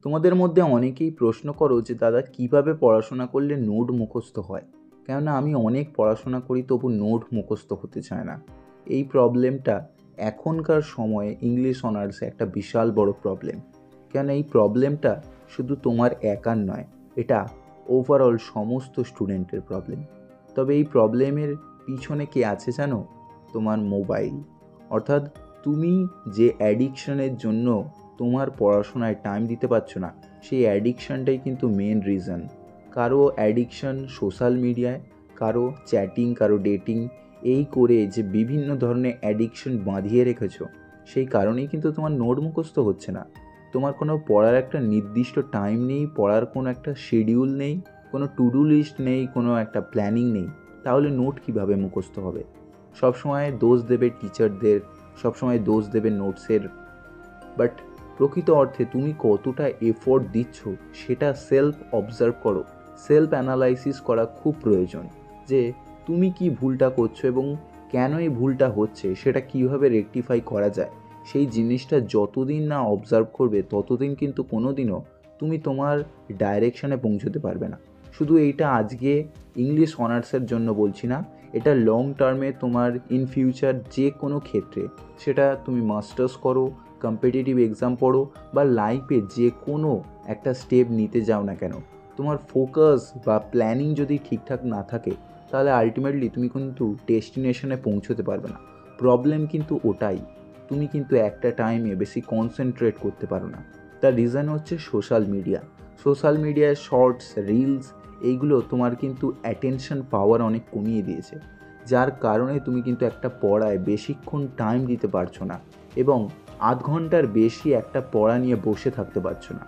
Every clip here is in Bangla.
তোমাদের মধ্যে অনেকেই প্রশ্ন করো যে দাদা কিভাবে পড়াশোনা করলে নোট মুখস্থ হয়। কেননা আমি অনেক পড়াশোনা করি তবু নোট মুখস্থ হতে চায় না। এই প্রবলেমটা এখনকার সময়ে ইংলিশ অনার্সে একটা বিশাল বড় প্রবলেম। কেননা এই প্রবলেমটা শুধু তোমার একার নয়, এটা ওভারঅল সমস্ত স্টুডেন্টের প্রবলেম। তবে এই প্রবলেমের পিছনে কে আছে জানো? তোমার মোবাইল। অর্থাৎ তুমি যে অ্যাডিকশনের জন্য তোমার পড়াশোনায় টাইম দিতে পারছো না, সেই অ্যাডিকশানটাই কিন্তু মেন রিজন। কারো অ্যাডিকশান সোশ্যাল মিডিয়ায়, কারো চ্যাটিং, কারো ডেটিং, এই করে যে বিভিন্ন ধরনের অ্যাডিকশান বাঁধিয়ে রেখেছো, সেই কারণেই কিন্তু তোমার নোট মুখস্থ হচ্ছে না। তোমার কোনো পড়ার একটা নির্দিষ্ট টাইম নেই, পড়ার কোনো একটা শিডিউল নেই, কোনো টু ডু লিস্ট নেই, কোনো একটা প্ল্যানিং নেই, তাহলে নোট কিভাবে মুখস্থ হবে? সবসময় দোষ দেবে টিচারদের, সবসময় দোষ দেবে নোটসের। বাট প্রকৃত অর্থে তুমি কতটা এফোর্ট দিচ্ছ সেটা সেলফ অবজার্ভ করো। সেলফ অ্যানালাইসিস করা খুব প্রয়োজন যে তুমি কি ভুলটা করছো এবং কেন এই ভুলটা হচ্ছে, সেটা কিভাবে রেকটিফাই করা যায়। সেই জিনিসটা যতদিন না অবজার্ভ করবে ততদিন কিন্তু কোনো দিনও তুমি তোমার ডাইরেকশানে পৌঁছতে পারবে না। শুধু এইটা আজকে ইংলিশ অনার্সের জন্য বলছি না, এটা লং টার্মে তোমার ইন ফিউচার যে কোনো ক্ষেত্রে, সেটা তুমি মাস্টার্স করো, কম্পিটিটিভ এক্সাম পড়ো, বা লাইফে যে কোনো একটা স্টেপ নিতে যাও না কেন, তোমার ফোকাস বা প্ল্যানিং যদি ঠিকঠাক না থাকে, তাহলে আলটিমেটলি তুমি কিন্তু ডেস্টিনেশনে পৌঁছতে পারবে না। প্রবলেম কিন্তু ওটাই, তুমি কিন্তু একটা টাইমে বেশি কনসেন্ট্রেট করতে পারো না। তার রিজন হচ্ছে সোশ্যাল মিডিয়া। সোশ্যাল মিডিয়ায় শর্টস, রিলস, এইগুলো তোমার কিন্তু অ্যাটেনশন পাওয়ার অনেক কমিয়ে দিয়েছে, যার কারণে তুমি কিন্তু একটা পড়ায় বেশিক্ষণ টাইম দিতে পারছো না এবং আধ ঘন্টার বেশি একটা পড়া নিয়ে বসে থাকতে পারছো না।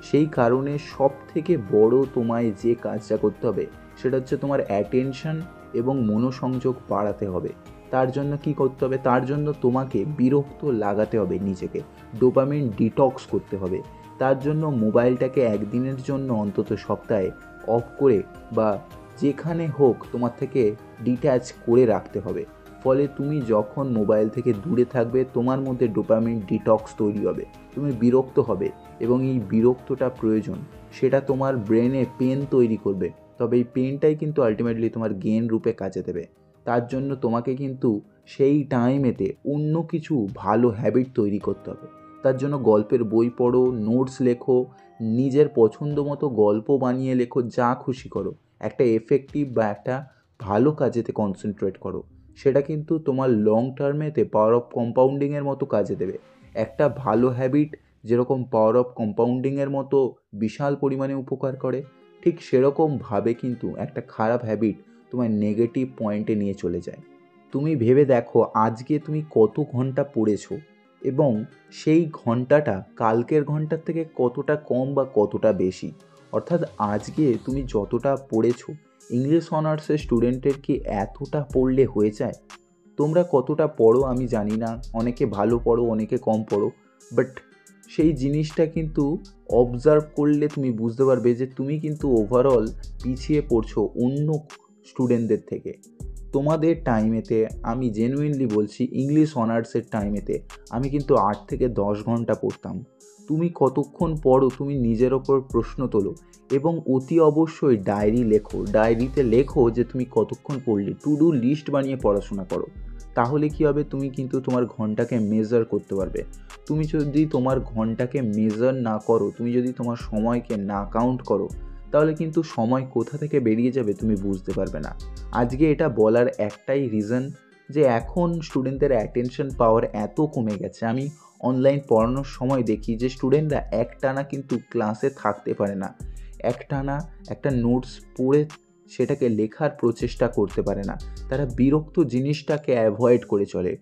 সেই কারণে সব থেকে বড় তোমায় যে কাজটা করতে হবে সেটা হচ্ছে তোমার অ্যাটেনশন এবং মনোসংযোগ বাড়াতে হবে। তার জন্য কি করতে হবে? তার জন্য তোমাকে বিরক্ত লাগাতে হবে নিজেকে, ডোপামিন ডিটক্স করতে হবে। তার জন্য মোবাইলটাকে একদিনের জন্য অন্তত সপ্তাহে অফ করে বা যেখানে হোক তোমার থেকে ডিট্যাচ করে রাখতে হবে। ফলে তুমি যখন মোবাইল থেকে দূরে থাকবে তোমার মধ্যে ডোপামিন ডিটক্স তৈরি হবে, তুমি বিরক্ত হবে এবং এই বিরক্তটা প্রয়োজন, সেটা তোমার ব্রেনে পেন তৈরি করবে। তবে এই পেনটাই কিন্তু আলটিমেটলি তোমার গেন রূপে কাজে দেবে। তার জন্য তোমাকে কিন্তু সেই টাইমেতে অন্য কিছু ভালো হ্যাবিট তৈরি করতে হবে। তার জন্য গল্পের বই পড়ো, নোটস লেখো, নিজের পছন্দ মতো গল্প বানিয়ে লেখো, যা খুশি করো। একটা এফেক্টিভ বা একটা ভালো কাজেতে কনসেন্ট্রেট করো। সেটা কিন্তু তোমার লং টার্মেতে পাওয়ার অফ কম্পাউন্ডিংয়ের মতো কাজে দেবে। একটা ভালো হ্যাবিট যেরকম পাওয়ার অফ কম্পাউন্ডিংয়ের মতো বিশাল পরিমাণে উপকার করে, ঠিক সেরকমভাবে কিন্তু একটা খারাপ হ্যাবিট তোমার নেগেটিভ পয়েন্টে নিয়ে চলে যায়। তুমি ভেবে দেখো আজকে তুমি কত ঘন্টা পড়েছো এবং সেই ঘন্টাটা কালকের ঘন্টার থেকে কতটা কম বা কতটা বেশি। অর্থাৎ আজকে তুমি যতটা পড়েছো, ইংলিশ অনার্সের স্টুডেন্টের কি এতটা পড়লে হয়ে যায়? তোমরা কতটা পড়ো আমি জানি না, অনেকে ভালো পড়ো, অনেকে কম পড়ো, বাট সেই জিনিসটা কিন্তু অবজার্ভ করলে তুমি বুঝতে পারবে যে তুমি কিন্তু ওভারঅল পিছিয়ে পড়ছো অন্য স্টুডেন্টদের থেকে। তোমাদের টাইমেতে, আমি জেনুইনলি বলছি, ইংলিশ অনার্সের টাইমেতে আমি কিন্তু 8 থেকে 10 ঘন্টা পড়তাম। তুমি কতক্ষণ পড়ো তুমি নিজের ওপর প্রশ্ন তোলো এবং অতি অবশ্যই ডায়েরি লেখো। ডায়েরিতে লেখো যে তুমি কতক্ষণ পড়লে, টু ডু লিস্ট বানিয়ে পড়াশোনা করো। তাহলে কি হবে, তুমি কিন্তু তোমার ঘন্টাকে মেজার করতে পারবে। তুমি যদি তোমার ঘন্টাকে মেজার না করো, তুমি যদি তোমার সময়কে না কাউন্ট করো, তাহলে কিন্তু সময় কোথা থেকে বেরিয়ে যাবে তুমি বুঝতে পারবে না। আজকে এটা বলার একটাই রিজন যে এখন স্টুডেন্টদের অ্যাটেনশন পাওয়ার এত কমে গেছে। আমি অনলাইন পড়ানোর সময় দেখি যে স্টুডেন্টরা একটানা কিন্তু ক্লাসে থাকতে পারে না, একটানা একটা নোটস পড়ে সেটাকে লেখার প্রচেষ্টা করতে পারে না। তারা বিরক্ত জিনিসটাকে অ্যাভয়েড করে চলে,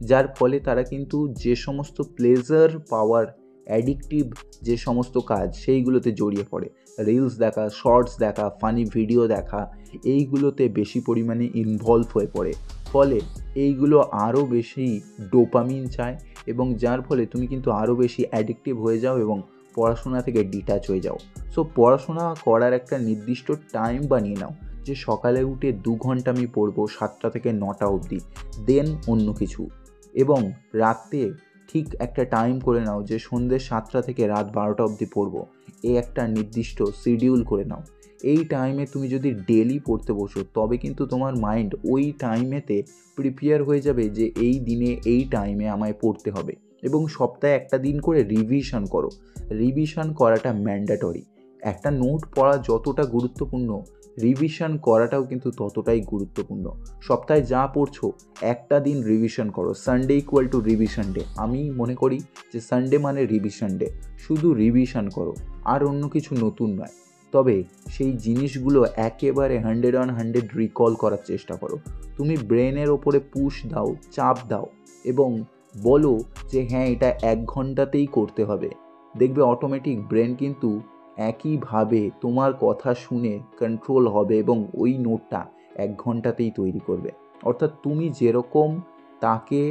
যার ফলে তারা কিন্তু যে সমস্ত প্লেজার পাওয়ার অ্যাডিকটিভ যে সমস্ত কাজ সেইগুলোতে জড়িয়ে পড়ে। রিলস দেখা, শর্টস দেখা, ফানি ভিডিও দেখা, এইগুলোতে বেশি পরিমাণে ইনভলভ হয়ে পড়ে। ফলে এইগুলো আরও বেশি ডোপামিন চায় এবং যার ফলে তুমি কিন্তু আরও বেশি অ্যাডিকটিভ হয়ে যাও এবং পড়াশোনা থেকে ডিট্যাচ হয়ে যাও। সো পড়াশোনা করার একটা নির্দিষ্ট টাইম বানিয়ে নাও যে সকালে উঠে 2 ঘন্টা আমি পড়বো 7টা থেকে 9টা অবধি, দেন অন্য কিছু। এবং রাতে ঠিক একটা টাইম করে নাও যে সন্ধ্যে 7টা থেকে রাত 12টা অবধি পড়বো, এই একটা নির্দিষ্ট শিডিউল করে নাও। এই টাইমে তুমি যদি ডেলি পড়তে বসো তবে কিন্তু তোমার মাইন্ড ওই টাইমেতে প্রিপেয়ার হয়ে যাবে যে এই দিনে এই টাইমে আমায় পড়তে হবে। এবং সপ্তাহে একটা দিন করে রিভিশন করো। রিভিশন করাটা ম্যান্ডেটরি। একটা নোট পড়া যতটা গুরুত্বপূর্ণ, রিভিশন করাটাও কিন্তু ততটাই গুরুত্বপূর্ণ। সপ্তাহে যা পড়ছো একটা দিন রিভিশন করো। Sunday equal to revision day. আমি মনে করি যে সানডে মানে রিভিশন ডে। শুধু রিভিশন করো, আর অন্য কিছু নতুন নয়। তবে সেই জিনিসগুলো একেবারে 100/100 রিকল করার চেষ্টা করো। তুমি ব্রেনের ওপরে পুশ দাও, চাপ দাও এবং বলো যে হ্যাঁ এটা 1 ঘন্টাতেই করতে হবে। দেখবে অটোমেটিক ব্রেন কিন্তু একইভাবে তোমার কথা শুনে কন্ট্রোল হবে এবং ওই নোটটা 1 ঘন্টাতেই তৈরি করবে। অর্থাৎ তুমি যেরকম তাকে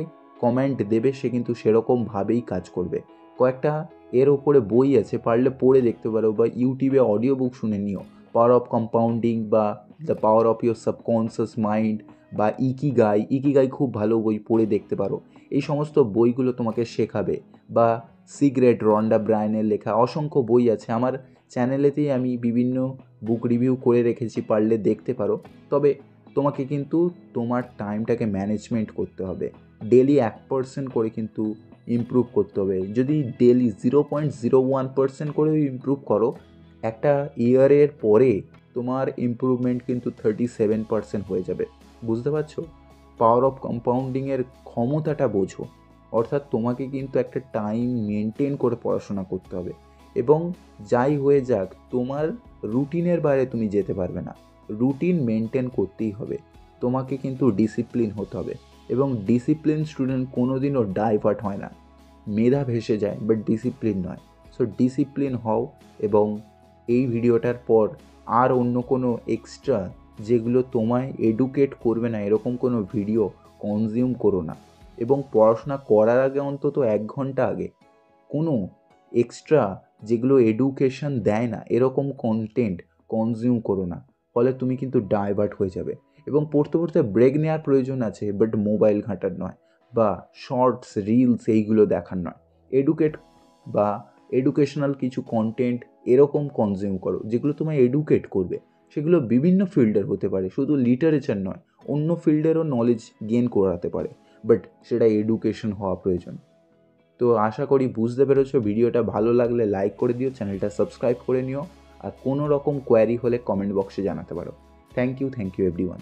কমেন্ট দেবে সে কিন্তু সেরকমভাবেই কাজ করবে। কয়েকটা এর ওপরে বই আছে, পারলে পড়ে দেখতে পারো বা ইউটিউবে অডিও বুক শুনে নিও। পাওয়ার অফ কম্পাউন্ডিং বা the power of your subconscious mind বা ইকিগাই খুব ভালো বই, পড়ে দেখতে পারো। এই সমস্ত বইগুলো তোমাকে শেখাবে। বা সিক্রেট, রন্ডা ব্রায়ানের লেখা অসংখ্য বই আছে। আমার চ্যানেলেতেই আমি বিভিন্ন বুক রিভিউ করে রেখেছি, পারলে দেখতে পারো। তবে তোমাকে কিন্তু তোমার টাইমটাকে ম্যানেজমেন্ট করতে হবে। ডেলি 1% করে কিন্তু ইমপ্রুভ করতে হবে। যদি ডেলি 0.01% করেও ইমপ্রুভ করো, একটা ইয়ারের পরে তোমার ইমপ্রুভমেন্ট কিন্তু 37% হয়ে যাবে। বুঝতে পারছো? পাওয়ার অফ কম্পাউন্ডিংয়ের ক্ষমতাটা বোঝো। অর্থাৎ তোমাকে কিন্তু একটা টাইম মেনটেন করে পড়াশোনা করতে হবে। এবং যাই হয়ে যাক, তোমার রুটিনের বাইরে তুমি যেতে পারবে না। রুটিন মেনটেন করতেই হবে। তোমাকে কিন্তু ডিসিপ্লিন হতে হবে। এবং ডিসিপ্লিন স্টুডেন্ট কোনো দিনও ডাইভার্ট হয় না। মেধা ভেসে যায়, বাট ডিসিপ্লিন নয়। সো ডিসিপ্লিন হও। এবং এই ভিডিওটার পর আর অন্য কোনো এক্সট্রা যেগুলো তোমায় এডুকেট করবে না এরকম কোনো ভিডিও কনজিউম করো না। এবং পড়াশোনা করার আগে অন্তত 1 ঘন্টা আগে কোনো এক্সট্রা যেগুলো এডুকেশন দেয় না এরকম কন্টেন্ট কনজিউম করো না। ফলে তুমি কিন্তু ডাইভার্ট হয়ে যাবে। এবং পড়তে পড়তে ব্রেক নেওয়ার প্রয়োজন আছে, বাট মোবাইল ঘাঁটার নয় বা শর্টস, রিলস এইগুলো দেখার নয়। এডুকেট বা এডুকেশনাল কিছু কন্টেন্ট এরকম কনজিউম করো যেগুলো তোমায় এডুকেট করবে। সেগুলো বিভিন্ন ফিল্ডের হতে পারে, শুধু লিটারেচার নয়, অন্য ফিল্ডেরও নলেজ গেন করাতে পারে, বাট সেটা এডুকেশন হওয়া প্রয়োজন। তো আশা করি বুঝতে পেরেছো। ভিডিওটা ভালো লাগলে লাইক করে দিও, চ্যানেলটা সাবস্ক্রাইব করে নিও। আর কোনো রকম কোয়ারি হলে কমেন্ট বক্সে জানাতে পারো। Thank you everyone.